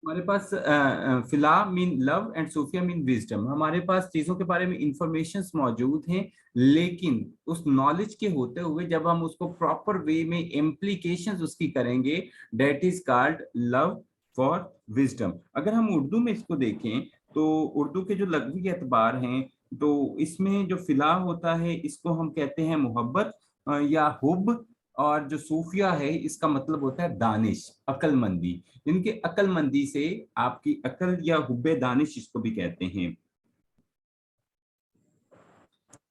हमारे पास philo mean love and sophia mean wisdom. हमारे पास चीजों के बारे में इंफॉर्मेशन मौजूद हैं, लेकिन उस नॉलेज के होते हुए जब हम उसको प्रॉपर वे में इम्प्लीकेशंस उसकी करेंगे, that is called love for wisdom. अगर हम उर्दू में इसको देखें तो उर्दू के जो लग़वी एतबार हैं, तो इसमें जो फिला होता है इसको हम कहते हैं मोहब्बत या हुब, और जो सूफिया है इसका मतलब होता है दानिश, अक्लमंदी। इनके अक्लमंदी से आपकी अकल या हुब्बे दानिश इसको भी कहते हैं।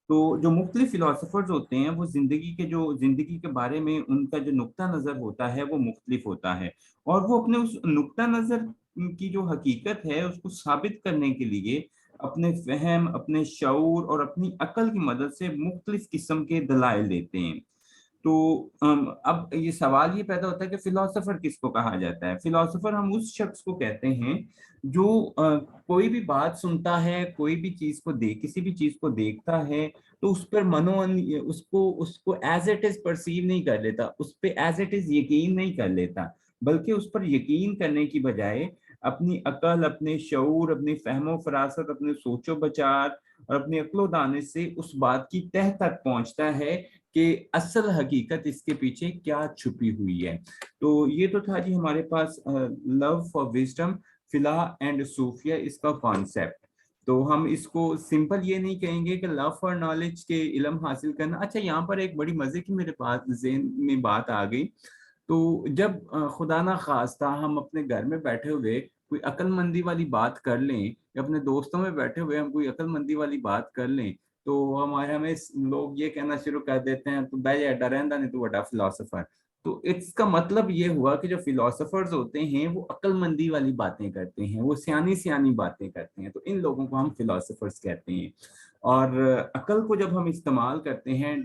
तो जो मुख्तलिफ फिलोसफर्स होते हैं वो जिंदगी के बारे में उनका जो नुक्ता नज़र होता है वो मुख्तलिफ होता है, और वो अपने उस नुक्ता नज़र की जो हकीकत है उसको साबित करने के लिए अपने फहम, अपने शऊर और अपनी अकल की मदद से मुख्तलिफ किस्म के दलाइल देते हैं। तो अब ये सवाल ये पैदा होता है कि फिलोसोफर किसको कहा जाता है। फिलोसोफर हम उस शख्स को कहते हैं जो कोई भी बात सुनता है, कोई भी चीज को देख किसी भी चीज को देखता है, तो उस पर उसको उसको एज इट इज परसीव नहीं कर लेता, उस पर एज इट इज यकीन नहीं कर लेता, बल्कि उस पर यकीन करने की बजाय अपनी अकल, अपने शऊर, अपनी फहमो फरासत, अपने सोचो बचार और अपनी अक्लो दानिश से उस बात की तह तक पहुंचता है कि असल हकीकत इसके पीछे क्या छुपी हुई है। तो ये तो था जी हमारे पास लव फॉर विजडम, फिला एंड सूफिया इसका कॉन्सेप्ट। तो हम इसको सिंपल ये नहीं कहेंगे कि लव फॉर नॉलेज के इल्म हासिल करना। अच्छा, यहाँ पर एक बड़ी मजे की मेरे पास ज़हन में बात आ गई। तो जब खुदा ना खास्ता हम अपने घर में बैठे हुए कोई अक्लमंदी वाली बात कर लें, या अपने दोस्तों में बैठे हुए हम कोई अक्लमंदी वाली बात कर लें, तो हमारे हमें लोग ये कहना शुरू कर देते हैं, तो बह जा डरेंदा नहीं, तो बड़ा फिलोसोफर। तो इसका मतलब ये हुआ कि जो फिलोसोफर्स होते हैं वो अक्लमंदी वाली बातें करते हैं, वो सियानी सियानी बातें करते हैं, तो इन लोगों को हम फिलोसोफर्स कहते हैं। और अकल को जब हम इस्तेमाल करते हैं,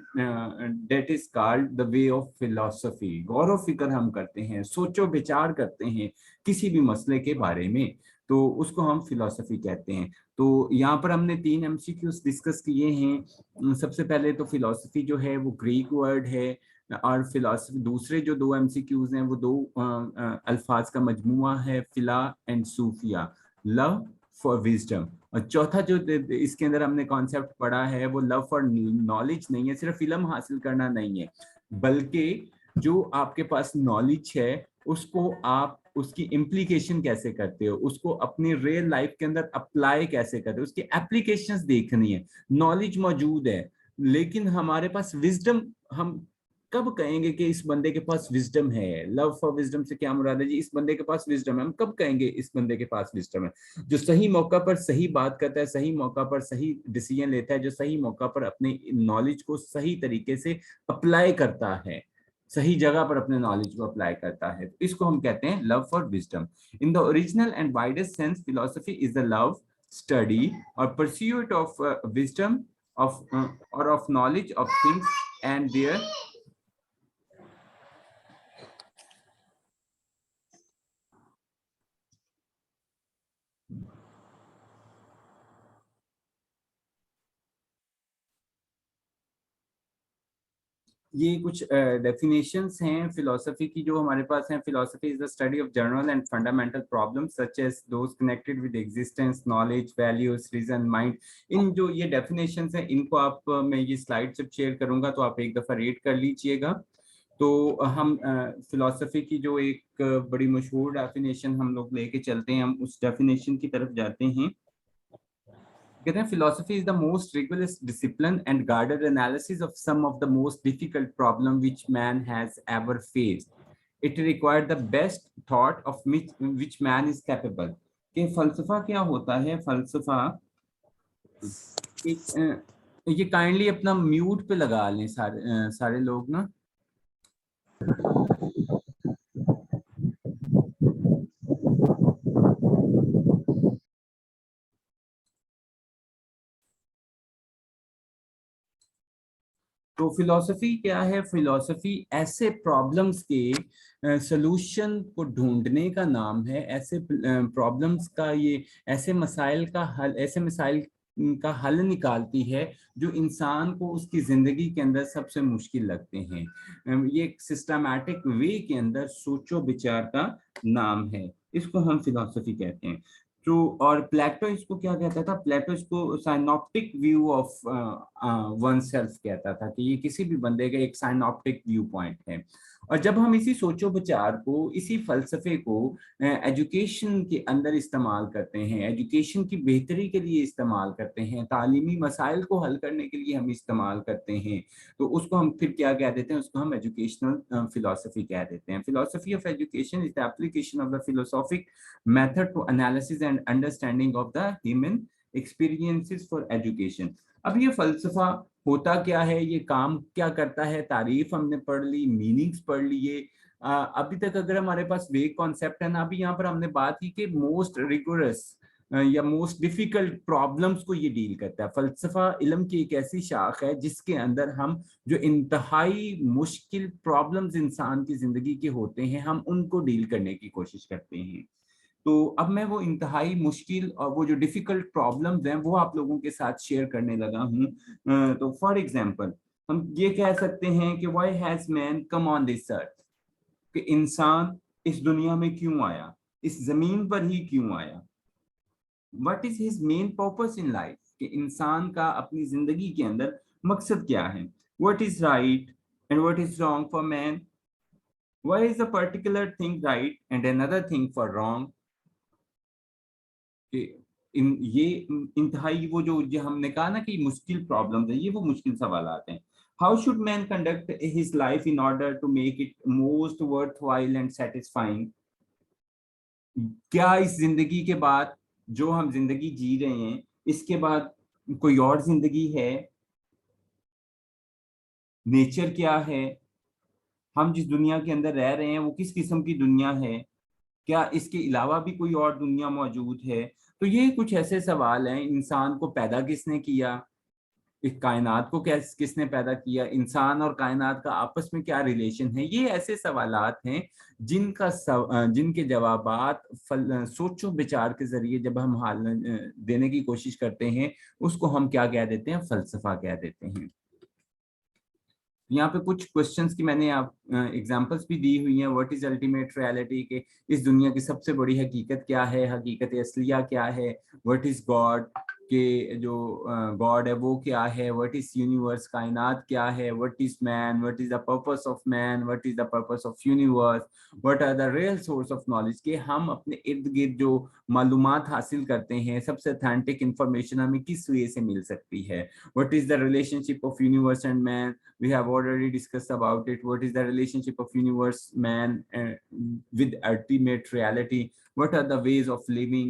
that is called the way of philosophy. गौर व फिक्र हम करते हैं, सोचो विचार करते हैं किसी भी मसले के बारे में, तो उसको हम फिलोसफी कहते हैं। तो यहाँ पर हमने 3 एमसीक्यूज डिस्कस किए हैं। सबसे पहले तो फिलोसफी जो है वो ग्रीक वर्ड है, और फिलोसफी दूसरे जो 2 एमसीक्यूज हैं वो दो अल्फाज का मजमुआ है, philo and sophia, love for wisdom. और चौथा जो इसके अंदर हमने कॉन्सेप्ट पढ़ा है वो लव फॉर नॉलेज नहीं है, सिर्फ इल्म हासिल करना नहीं है, बल्कि जो आपके पास नॉलेज है उसको आप उसकी इम्प्लीकेशन कैसे करते हो, उसको अपनी रियल लाइफ के अंदर अप्लाई कैसे करते हो, उसकी एप्लीकेशंस देखनी है। नॉलेज मौजूद है, लेकिन हमारे पास विजडम, हम कब कहेंगे कि इस बंदे के पास विजडम है? लव फॉर विजडम से क्या मुराद है जी? इस बंदे के पास विजडम है। हम कब कहेंगे इस बंदे के पास विजडम है? जो सही मौका पर सही बात करता है, सही मौका पर सही डिसीजन लेता है, जो सही मौका पर अपने नॉलेज को सही तरीके से अप्लाई करता है, सही जगह पर अपने नॉलेज को अप्लाई करता है, तो इसको हम कहते हैं love for wisdom. In the original and widest sense philosophy is the love, study और pursuit of wisdom of or of knowledge of things and their ये कुछ डेफिनेशंस हैं फिलोसफी की जो हमारे पास हैं। Philosophy is the study of general and fundamental problems such as those connected with existence, knowledge, values, reason, mind. इन जो ये डेफिनेशंस हैं इनको आप मैं ये स्लाइड से शेयर करूंगा तो आप एक दफा रीड कर लीजिएगा। तो हम फिलोसफी की जो एक बड़ी मशहूर डेफिनेशन हम लोग लेके चलते हैं, हम उस डेफिनेशन की तरफ जाते हैं। कहते हैं philosophy is the most rigorous discipline and guided analysis of some of the most difficult problem which man has ever faced. It required the best thought of which man is capable. कि फलसफा क्या होता है? फलसफा एक ये kindly अपना mute पे लगा लें सारे लोग ना। तो फिलॉसफी क्या है? फिलॉसफी ऐसे प्रॉब्लम्स के सॉल्यूशन को ढूंढने का नाम है, ऐसे प्रॉब्लम्स का, ये ऐसे मसाइल का हल निकालती है जो इंसान को उसकी जिंदगी के अंदर सबसे मुश्किल लगते हैं। ये एक सिस्टमैटिक वे के अंदर सोचो विचार का नाम है। इसको हम फिलोसफी कहते हैं। तो और प्लेटो इसको क्या कहता था, प्लेटो इसको साइनॉप्टिक व्यू ऑफ वन सेल्फ कहता था, कि ये किसी भी बंदे का एक साइनॉप्टिक व्यू पॉइंट है। और जब हम इसी सोचो विचार को, इसी फलसफे को एजुकेशन के अंदर इस्तेमाल करते हैं, एजुकेशन की बेहतरी के लिए इस्तेमाल करते हैं, तालीमी मसाइल को हल करने के लिए हम इस्तेमाल करते हैं, तो उसको हम फिर क्या कह देते हैं, उसको हम एजुकेशनल फिलोसफी कह देते हैं। Philosophy of education is the application of the philosophic method to analysis and understanding of the human experiences for education. अब ये फलसफा होता क्या है, ये काम क्या करता है, तारीफ हमने पढ़ ली, मीनिंग्स पढ़ लिए। अभी तक अगर हमारे पास वेग कॉन्सेप्ट है ना, अभी यहाँ पर हमने बात की कि मोस्ट रिगोरस या मोस्ट डिफिकल्ट प्रॉब्लम्स को ये डील करता है। फलसफा इल्म की एक ऐसी शाख है जिसके अंदर हम जो इंतहाई मुश्किल प्रॉब्लम्स इंसान की जिंदगी के होते हैं, हम उनको डील करने की कोशिश करते हैं। तो अब मैं वो इंतहाई मुश्किल और वो जो डिफिकल्ट प्रॉब्लम्स हैं वो आप लोगों के साथ शेयर करने लगा हूँ। तो फॉर एग्जांपल हम ये कह सकते हैं कि why has man come on this earth, कि इंसान इस दुनिया में क्यों आया, इस जमीन पर ही क्यों आया। What is his main purpose in life, कि इंसान का अपनी जिंदगी के अंदर मकसद क्या है। What is right and what is wrong for man, why is a particular thing right and another thing for wrong. कि इन ये इंतहाई वो जो हमने कहा ना कि मुश्किल प्रॉब्लम है, ये वो मुश्किल सवालात हैं। How should man conduct his life in order to make it most worthwhile and satisfying. क्या इस जिंदगी के बाद, जो हम जिंदगी जी रहे हैं, इसके बाद कोई और जिंदगी है, नेचर क्या है, हम जिस दुनिया के अंदर रह रहे हैं वो किस किस्म की दुनिया है, क्या इसके अलावा भी कोई और दुनिया मौजूद है। तो ये कुछ ऐसे सवाल हैं, इंसान को पैदा किसने किया, इस कायनात को किसने पैदा किया, इंसान और कायनात का आपस में क्या रिलेशन है। ये ऐसे सवालात हैं जिनके जवाबात सोचो विचार के जरिए जब हम हाल देने की कोशिश करते हैं, उसको हम क्या कह देते हैं, फलसफा कह देते हैं। यहाँ पे कुछ क्वेश्चंस की मैंने आप एग्जांपल्स भी दी हुई हैं। व्हाट इज अल्टीमेट रियलिटी, के इस दुनिया की सबसे बड़ी हकीकत क्या है, हकीकत असलिया क्या है। व्हाट इज गॉड, के जो गॉड है वो क्या है। व्हाट इज यूनिवर्स, कायनात क्या है। What is man, what is the purpose of man, what is the purpose of universe. What are the real source of knowledge, के हम अपने इर्द गिर्द जो मालूमात हासिल करते हैं, सबसे अथेंटिक इंफॉर्मेशन हमें किस वे से मिल सकती है। What is the relationship of universe and man, we have already discussed about it. What is the relationship of universe, man, with ultimate reality. What are the ways of living,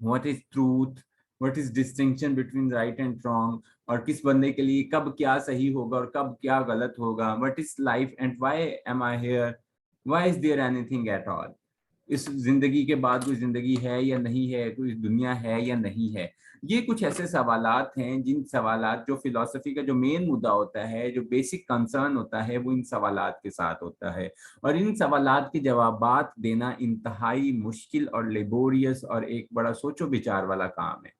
what is truth, what is distinction between right and wrong, और किस बंदे के लिए कब क्या सही होगा और कब क्या गलत होगा। what is life and why am I here, why is there anything at all। इस जिंदगी के बाद कोई जिंदगी है या नहीं है, कोई दुनिया है या नहीं है। ये कुछ ऐसे सवालात हैं, जिन सवालात जो फिलॉसफी का जो मेन मुद्दा होता है, जो बेसिक कंसर्न होता है, वो इन सवालात के साथ होता है। और इन सवालात के जवाबात देना इंतहाई मुश्किल और लेबोरियस और एक बड़ा सोचो विचार वाला काम है।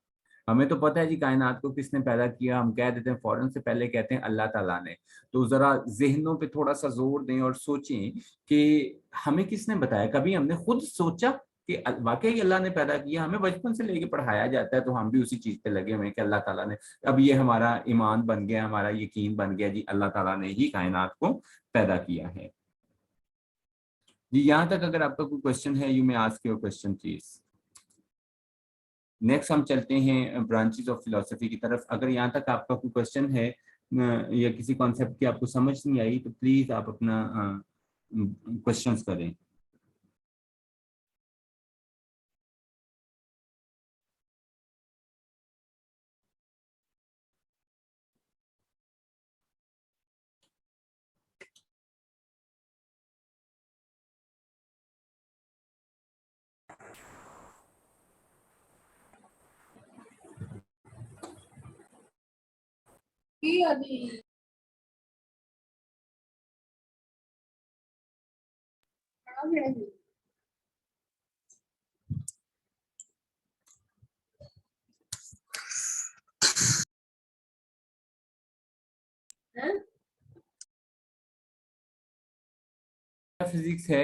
हमें तो पता है जी कायनात को किसने पैदा किया, हम कह देते हैं फौरन से पहले कहते हैं अल्लाह ताला ने। तो जरा जहनों पे थोड़ा सा जोर दें और सोचें कि हमें किसने बताया, कभी हमने खुद सोचा कि वाकई अल्लाह ने पैदा किया। हमें बचपन से लेके पढ़ाया जाता है, तो हम भी उसी चीज पे लगे हुए हैं कि अल्लाह ताला ने। अब ये हमारा ईमान बन गया, हमारा यकीन बन गया जी, अल्लाह ताला ने ही कायनात को पैदा किया है। जी यहाँ तक अगर आपका कोई क्वेश्चन है, you may ask your question please. Next हम चलते हैं ब्रांचेस ऑफ फिलोसफी की तरफ। अगर यहाँ तक आपका कोई क्वेश्चन है या किसी कॉन्सेप्ट की आपको समझ नहीं आई, तो प्लीज आप अपना क्वेश्चंस करें। फिजिक्स है,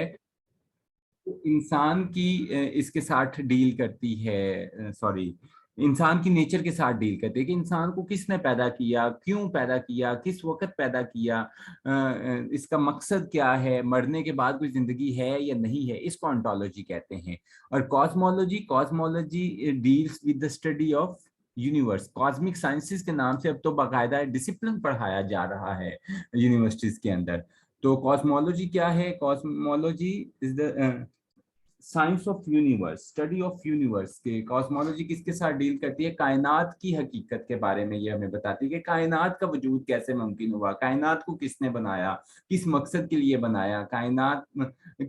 इंसान की इसके साथ डील करती है, सॉरी, इंसान की नेचर के साथ डील करती है कि इंसान को किसने पैदा किया, क्यों पैदा किया, किस वक्त पैदा किया, इसका मकसद क्या है, मरने के बाद कोई जिंदगी है या नहीं है, इसको ऑन्टोलॉजी कहते हैं। और cosmology, cosmology deals with the study of universe. Cosmic sciences के नाम से अब तो बाकायदा डिसिप्लिन पढ़ाया जा रहा है यूनिवर्सिटीज के अंदर। तो कॉस्मोलॉजी क्या है? Cosmology is the science of universe, study of universe. के कॉस्मोलॉजी किसके साथ डील करती है? कायनात की हकीकत के बारे में ये हमें बताती है कि कायनात का वजूद कैसे मुमकिन हुआ, कायनात को किसने बनाया, किस मकसद के लिए बनाया, कायनात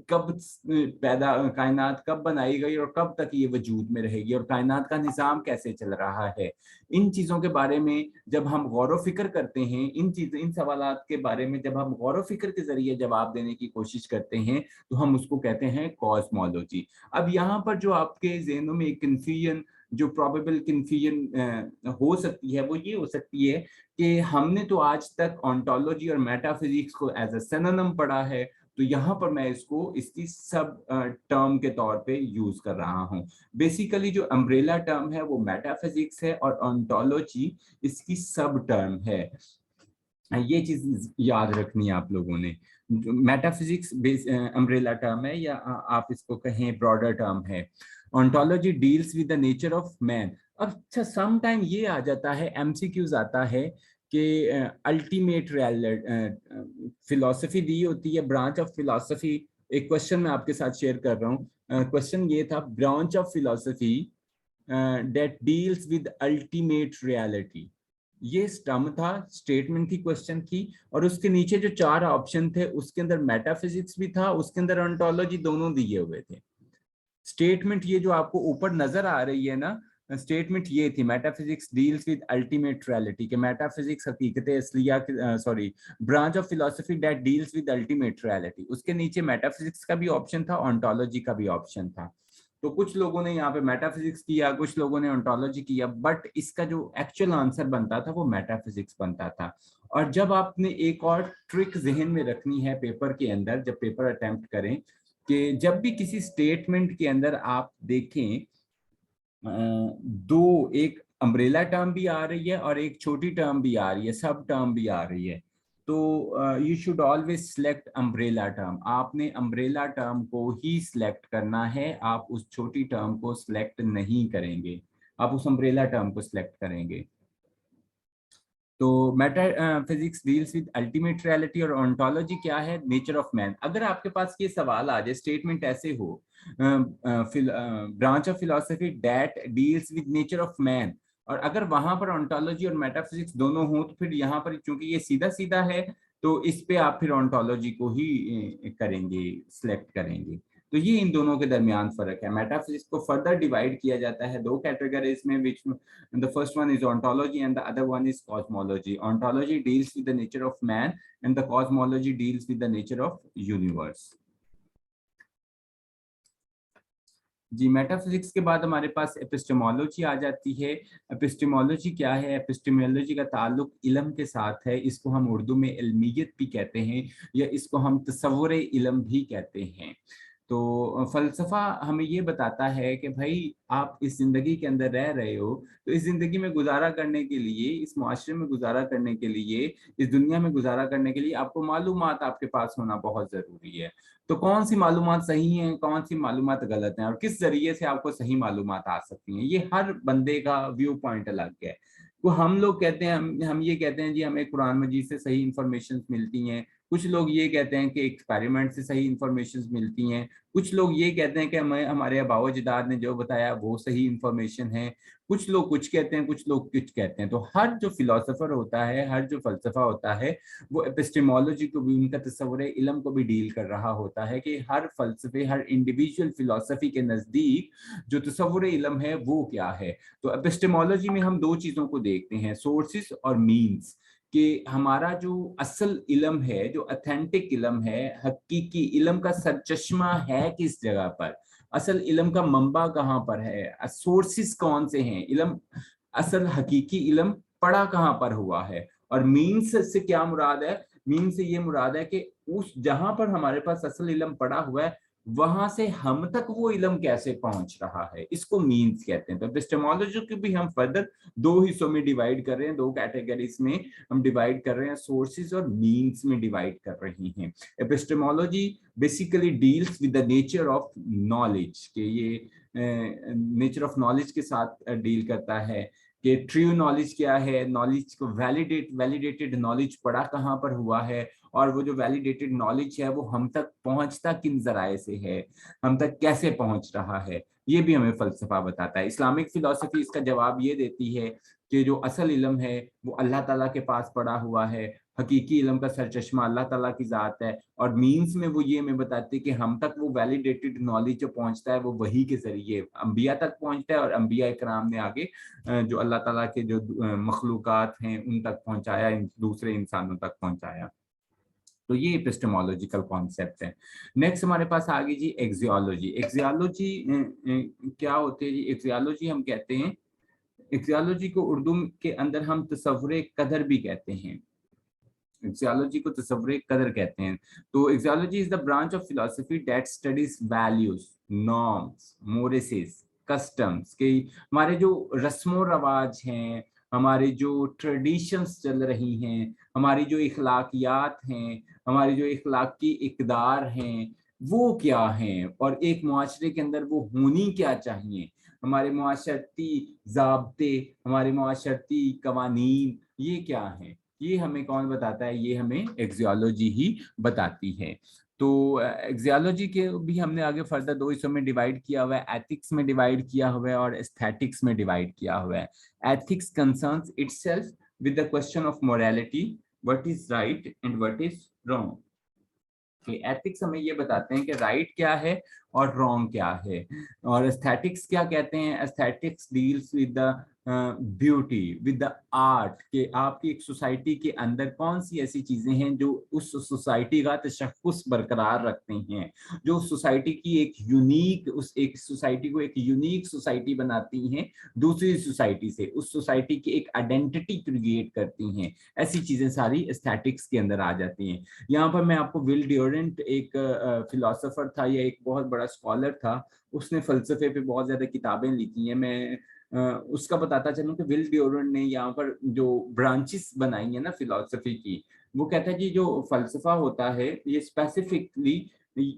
कब पैदा, कायनात कब बनाई गई और कब तक ये वजूद में रहेगी, और कायनात का निज़ाम कैसे चल रहा है। इन चीज़ों के बारे में जब हम गौर फिक्र करते हैं, इन सवालात के बारे में जब हम गौर फिक्र के जरिए जवाब देने की कोशिश करते हैं, तो हम उसको कहते हैं कॉस्मोलॉजी। अब यहाँ पर जो आपके ज़हनों में एक कन्फ्यूजन, जो प्रोबेबल कन्फ्यूजन हो सकती है, वो ये हो सकती है कि हमने तो आज तक ऑन्टोलॉजी और मेटाफिजिक्स को एज अ सिनोनिम पढ़ा है, तो यहाँ पर मैं इसको इसकी सब टर्म के तौर पे यूज कर रहा हूँ। बेसिकली जो अम्ब्रेला टर्म है वो मेटाफिजिक्स है और ऑन्टोलॉजी इसकी सब टर्म है। ये चीज याद रखनी है आप लोगों ने। मेटाफिजिक्स बेस अम्ब्रेला टर्म है, या आप इसको कहें ब्रॉडर टर्म है। Ontology deals with the nature of man. अब अच्छा, सम टाइम ये आ जाता है, एमसीक्यूज आता है कि अल्टीमेट फिलोसफी दी होती है, ब्रांच ऑफ फिलोसफी। एक क्वेश्चन मैं आपके साथ शेयर कर रहा हूँ। क्वेश्चन ये था, branch of philosophy that deals with ultimate reality. ये स्टम था, स्टेटमेंट थी क्वेश्चन की, और उसके नीचे जो चार ऑप्शन थे उसके अंदर मेटाफिजिक्स भी था, उसके अंदर ऑन्टोलॉजी, दोनों दिए हुए थे। स्टेटमेंट ये जो आपको ऊपर नजर आ रही है ना, स्टेटमेंट ये थी, metaphysics deals with ultimate reality, के मेटाफिजिक्स हकीकत असलिया, sorry, branch of philosophy that deals with ultimate reality. उसके नीचे मेटाफिजिक्स का भी ऑप्शन था, ऑन्टोलॉजी का भी ऑप्शन था। तो कुछ लोगों ने यहाँ पे मेटाफिजिक्स किया, कुछ लोगों ने ऑन्टोलॉजी किया, बट इसका जो एक्चुअल आंसर बनता था वो मेटाफिजिक्स बनता था। और जब आपने एक और ट्रिक जहन में रखनी है पेपर के अंदर, जब पेपर अटेम्प्ट करें, कि जब भी किसी स्टेटमेंट के अंदर आप देखें दो, एक अम्ब्रेला टर्म भी आ रही है और एक छोटी टर्म भी आ रही है, सब टर्म भी आ रही है, तो you should always select umbrella term. आपने अम्ब्रेला टर्म को ही सिलेक्ट करना है, आप उस छोटी टर्म को सिलेक्ट नहीं करेंगे, आप उस अम्ब्रेला टर्म को सिलेक्ट करेंगे। तो metaphysics deals with ultimate reality, और ऑन्टोलॉजी क्या है? Nature of man. अगर आपके पास ये सवाल आ जाए, स्टेटमेंट ऐसे हो, branch of philosophy that deals with nature of man, और अगर वहां पर ऑन्टोलॉजी और मेटाफिजिक्स दोनों हो, तो फिर यहाँ पर चूंकि ये सीधा सीधा है, तो इस पे आप फिर ऑन्टोलॉजी को ही करेंगे, सिलेक्ट करेंगे। तो ये इन दोनों के दरमियान फर्क है। मेटाफिजिक्स को फर्दर डिवाइड किया जाता है दो कैटेगरीज में, विच the first one is ontology and the other one is cosmology. Ontology deals with the nature of man and the cosmology deals with the nature of universe. जी, metaphysics के बाद हमारे पास epistemology आ जाती है। एपिस्टेमोलॉजी क्या है? Epistemology का ताल्लुक इल्म के साथ है। इसको हम उर्दू में इल्मियत भी कहते हैं, या इसको हम तसव्वुर इल्म भी कहते हैं। तो फलसफा हमें ये बताता है कि भाई आप इस जिंदगी के अंदर रह रहे हो, तो इस जिंदगी में गुजारा करने के लिए, इस मुआशरे में गुजारा करने के लिए, इस दुनिया में गुजारा करने के लिए आपको मालूमात आपके पास होना बहुत जरूरी है। तो कौन सी मालूमात सही हैं, कौन सी मालूमात गलत हैं, और किस जरिए से आपको सही मालूमात आ सकती हैं, ये हर बंदे का व्यू पॉइंट अलग है। तो हम लोग कहते हैं, हम ये कहते हैं जी हमें कुरान मजीद से सही इंफॉर्मेशन मिलती हैं, कुछ लोग ये कहते हैं कि एक्सपेरिमेंट से सही इंफॉर्मेशन मिलती हैं, कुछ लोग ये कहते हैं कि हमें हमारे आबाओ अजदाद ने जो बताया वो सही इंफॉर्मेशन है, कुछ लोग कुछ कहते हैं, कुछ लोग कुछ कहते हैं। तो हर जो फिलोसोफर होता है, हर जो फलसफा होता है, वो एपिस्टेमोलॉजी को भी, उनका तस्वुर इल्म को भी डील कर रहा होता है कि हर फलसफे, हर इंडिविजुअल फिलोसफी के नज़दीक जो तस्वुर इल्म है वो क्या है। तो एपिस्टेमोलॉजी में हम दो चीज़ों को देखते हैं, सोर्सेस और मीन्स, कि हमारा जो असल इल्म है, जो अथेंटिक इल्म है, हकीकी इल्म का सरचश्मा है किस जगह पर, असल इल्म का मंबा कहाँ पर है, सोर्सेस कौन से हैं, इल्म, असल हकीकी इल्म पड़ा कहाँ पर हुआ है। और मीन्स से क्या मुराद है? मीन से ये मुराद है कि उस जहां पर हमारे पास असल इल्म पड़ा हुआ है, वहां से हम तक वो इल्म कैसे पहुंच रहा है, इसको मीन्स कहते हैं। तो एपिस्टेमोलॉजी को भी हम फर्दर दो हिस्सों में डिवाइड कर रहे हैं, दो कैटेगरीज में हम डिवाइड कर रहे हैं, सोर्सेज और मीन्स में डिवाइड कर रहे हैं। Epistemology basically deals with the nature of knowledge, के ये नेचर ऑफ नॉलेज के साथ डील करता है कि ट्रू नॉलेज क्या है, नॉलेज को वैलिडेटेड नॉलेज पड़ा कहाँ पर हुआ है, और वो जो वैलिडेटेड नॉलेज है वो हम तक पहुंचता किन जराए से है, हम तक कैसे पहुंच रहा है, ये भी हमें फलसफा बताता है। इस्लामिक फिलॉसफी इसका जवाब ये देती है कि जो असल इल्म है वो अल्लाह ताला के पास पड़ा हुआ है, हकीकी इल्म का सरचश्मा अल्लाह ताला की ज़ात है। और मीन्स में वो ये हमें बताती है कि हम तक वो वैलिडेटेड नॉलेज जो पहुंचता है वो वही के जरिए अंबिया तक पहुंचता है, और अंबिया इकराम ने आगे जो अल्लाह ताला के जो मखलूकात हैं उन तक पहुंचाया, दूसरे इंसानों तक पहुंचाया। तो ये एपिस्टेमोलॉजिकल कॉन्सेप्ट है। नेक्स्ट हमारे पास आ गई जी एक्सियोलॉजी। एक्सियोलॉजी क्या होती है जी? एक्सियोलॉजी हम कहते हैं, एक्सियोलॉजी को उर्दू के अंदर हम तसव्वुर कदर भी कहते हैं। एक्सियोलॉजी को तसव्वुर कदर कहते हैं। तो axiology is the branch of philosophy that studies values, norms, mores, customs के, हमारे जो रस्मो रवाज हैं, हमारे जो ट्रेडिशंस चल रही हैं, हमारी जो इखलाकियात हैं, हमारी जो इखलाकी इकदार हैं, वो क्या हैं, और एक मुआशरे के अंदर वो होनी क्या चाहिए, हमारे मुआशरती ज़ाब्ते, हमारे मुआशरती कवानीन, ये क्या हैं, ये हमें कौन बताता है? ये हमें एक्सियोलॉजी ही बताती है। तो एक्सियोलॉजी के भी हमने आगे फर्दर दो हिस्सों में डिवाइड किया हुआ है, एथिक्स में डिवाइड किया हुआ है और एस्थेटिक्स में डिवाइड किया हुआ है। Ethics concerns itself with the question of morality, what is right and what is wrong. Ethics हमें ये बताते हैं कि राइट क्या है और रॉन्ग क्या है। और एस्थेटिक्स क्या कहते हैं? Aesthetics deals with the beauty, with the art, के आपकी एक सोसाइटी के अंदर कौन सी ऐसी चीजें हैं जो उस सोसाइटी का तशख्खुस बरकरार रखते हैं, जो सोसाइटी की एक यूनिक, उस एक सोसाइटी को एक यूनिक सोसाइटी बनाती हैं दूसरी सोसाइटी से, उस सोसाइटी की एक आइडेंटिटी क्रिएट करती हैं। ऐसी चीजें सारी एस्थेटिक्स के अंदर आ जाती हैं। यहाँ पर मैं आपको विल ड्यूरेंट, एक फिलोसोफर था या एक बहुत बड़ा स्कॉलर था, उसने फलसफे पे बहुत ज्यादा किताबें लिखी हैं। मैं उसका बताता चलूं कि विल ड्यूरेंट ने यहाँ पर जो ब्रांचेस बनाई है ना फिलोसफी की, वो कहता है कि जो फलसफा होता है ये स्पेसिफिकली,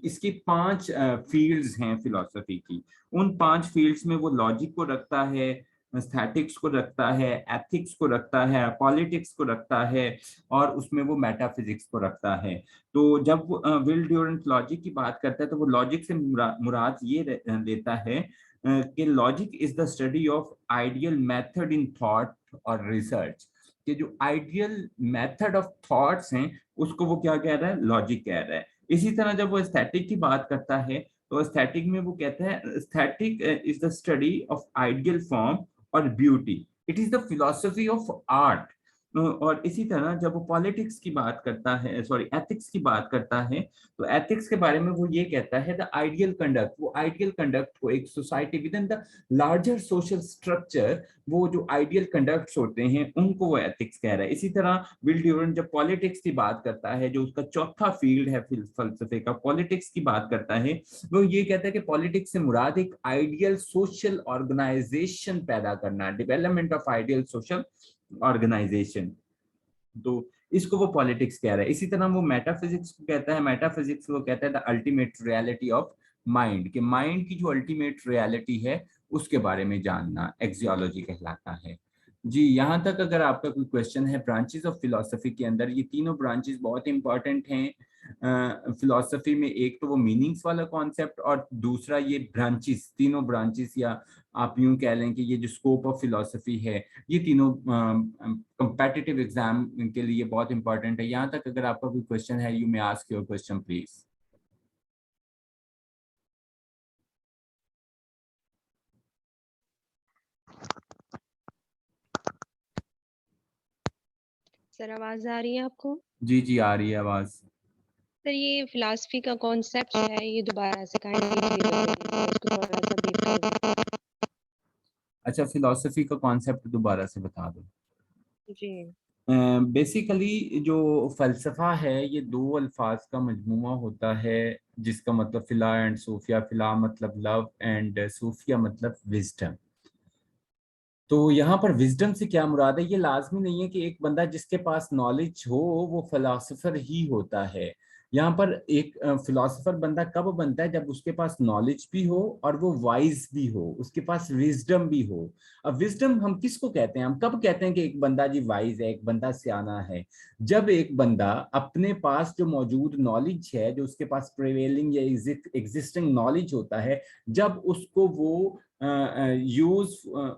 इसकी 5 फील्ड्स हैं फिलोसफी की। उन 5 फील्ड्स में वो लॉजिक को रखता है, एस्थेटिक्स को रखता है, एथिक्स को रखता है, पॉलिटिक्स को रखता है, और उसमें वो मेटाफिजिक्स को रखता है। तो जब विल ड्यूरेंट लॉजिक की बात करता है तो वो लॉजिक से मुराद ये लेता है कि logic is the study of ideal method in thought और रिसर्च, कि जो आइडियल मेथड ऑफ थॉट्स हैं उसको वो क्या कह रहा है? लॉजिक कह रहा है। इसी तरह जब वो एस्थेटिक की बात करता है तो एस्थेटिक में वो कहता है aesthetic is the study of ideal form और beauty, it is the philosophy of art. और इसी तरह जब वो पॉलिटिक्स की बात करता है, सॉरी एथिक्स की बात करता है, तो एथिक्स के बारे में वो ये कहता है द आइडियल कंडक्ट, वो आइडियल कंडक्ट को एक society with in the larger social structure, वो जो आइडियल कंडक्ट्स होते हैं उनको वो एथिक्स कह रहा है। इसी तरह विल ड्यूरेंट जब पॉलिटिक्स की बात करता है, जो उसका चौथा फील्ड है फलसफे का, पॉलिटिक्स की बात करता है, वो ये कहता है कि पॉलिटिक्स से मुराद एक आइडियल सोशल ऑर्गेनाइजेशन पैदा करना, development of ideal social organization. तो इसको वो पॉलिटिक्स कह रहा है। इसी तरह वो मेटाफिजिक्स को कहता है, मेटाफिजिक्स वो कहता है the ultimate reality of mind, कि माइंड की जो अल्टीमेट रियलिटी है उसके बारे में जानना एक्सियोलॉजी कहलाता है। जी, यहाँ तक अगर आपका कोई क्वेश्चन है ब्रांचेस ऑफ फिलोसफी के अंदर, ये तीनों ब्रांचेस बहुत इंपॉर्टेंट हैं फिलोसफी में। एक तो वो मीनिंग्स वाला कॉन्सेप्ट, और दूसरा ये ब्रांचेस, तीनों ब्रांचेस, या आप यूं कह लें कि ये जो स्कोप ऑफ फिलोसफी है, ये तीनों कम्पिटिटिव एग्जाम के लिए बहुत इंपॉर्टेंट है। यहाँ तक अगर आपका कोई क्वेश्चन है, you may ask your question please. Sir आवाज आ रही है आपको? जी जी, आ रही है आवाज। सर ये फिलॉसफी का कॉन्सेप्ट है, ये दोबारा से इसको थोड़ा सा ब्रीफ कर अच्छा, फिलोसफी का कॉन्सेप्ट दोबारा से बता दो। जी। बेसिकली जो फलसफा है ये दो अल्फाज का मजमूआ होता है, जिसका मतलब फिला एंड सूफिया, फिला मतलब लव एंड सूफिया मतलब विजडम। तो यहाँ पर विजडम से क्या मुराद है, ये लाजमी नहीं है कि एक बंदा जिसके पास नॉलेज हो वो फिलोसोफर ही होता है। यहाँ पर एक फिलोसोफर बंदा कब बनता है, जब उसके पास नॉलेज भी हो और वो वाइज भी हो, उसके पास विजडम भी हो। अब विजडम हम किसको कहते हैं, हम कब कहते हैं कि एक बंदा जी वाइज है, एक बंदा सियाना है? जब एक बंदा अपने पास जो मौजूद नॉलेज है, जो उसके पास प्रिवेलिंग या एग्जिस्टिंग नॉलेज होता है, जब उसको वो यूज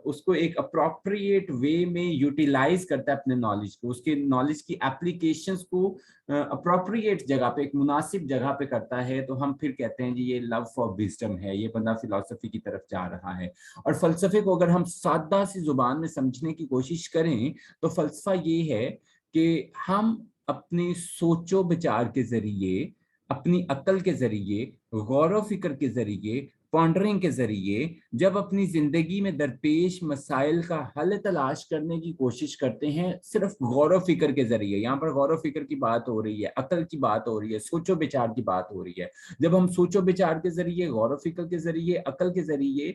उसको एक अप्रोप्रिएट वे में यूटिलाइज करता है अपने नॉलेज को, उसके नॉलेज की एप्लीकेशंस को अप्रोप्रिएट जगह पे, एक मुनासिब जगह पे करता है, तो हम फिर कहते हैं जी ये लव फॉर विजडम है, ये बंदा फिलॉसफी की तरफ जा रहा है। और फलसफे को अगर हम सादा सी जुबान में समझने की कोशिश करें तो फलसफा ये है कि हम अपने सोचो विचार के जरिए, अपनी अक्ल के जरिए, गौर फिक्र के जरिए, पॉन्डरिंग के जरिए जब अपनी जिंदगी में दरपेश मसाइल का हल तलाश करने की कोशिश करते हैं, सिर्फ गौर फिक्र के जरिए, यहाँ पर गौर फिक्र की बात हो रही है, अकल की बात हो रही है, सोचो विचार की बात हो रही है। जब हम सोचो विचार के जरिए, गौर फिक्र के जरिए, अकल के जरिए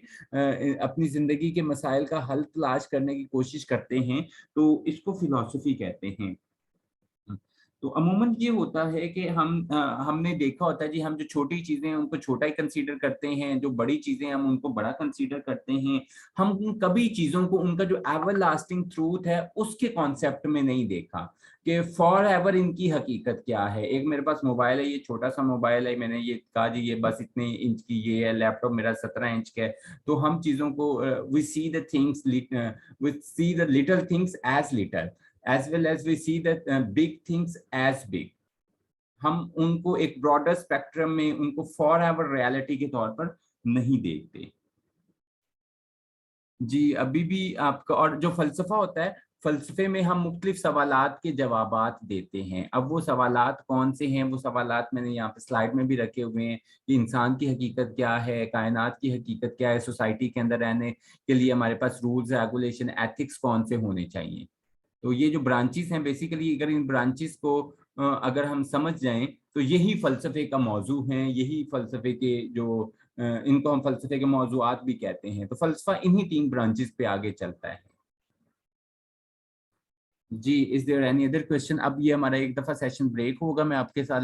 अपनी जिंदगी के मसाइल का हल तलाश करने की कोशिश करते हैं, तो इसको फिलॉसफी कहते हैं। तो अमूमन ये होता है कि हमने देखा होता है जी, हम जो छोटी चीजें हैं उनको छोटा ही कंसीडर करते हैं, जो बड़ी चीजें हैं हम उनको बड़ा कंसीडर करते हैं। हम कभी चीजों को उनका जो एवर लास्टिंग ट्रूथ है उसके कॉन्सेप्ट में नहीं देखा कि फॉर एवर इनकी हकीकत क्या है। एक मेरे पास मोबाइल है, ये छोटा सा मोबाइल है, मैंने ये कहा जी ये बस इतने इंच की ये है, लैपटॉप मेरा 17 इंच का है। तो हम चीजों को we see the things, we see the little things as little, as well as we see the big things as big। हम उनको एक ब्रॉडर स्पेक्ट्रम में, उनको फॉर एवर रियलिटी के तौर पर नहीं देखते जी। अभी भी आपका और जो फलसफा होता है, फलसफे में हम मुख्तलिफ सवालात के जवाबात देते हैं। अब वो सवालात कौन से हैं, वो सवालात मैंने यहाँ पे स्लाइड में भी रखे हुए हैं कि इंसान की हकीकत क्या है, कायनात की हकीकत क्या है, सोसाइटी के अंदर रहने के लिए हमारे पास रूल्स, रेगुलेशन, एथिक्स कौन से होने चाहिए। तो ये जो ब्रांचेस हैं, बेसिकली अगर इन ब्रांचेस को अगर हम समझ जाएं तो यही फलसफे का मौजू हैं, यही फलसफे के जो इनको हम फलसफे के मौजूआत भी कहते हैं। तो फलसफा इन्हीं 3 ब्रांचेस पे आगे चलता है जी। Is there any other question? अब ये हमारा एक दफा सेशन ब्रेक होगा, मैं आपके साथ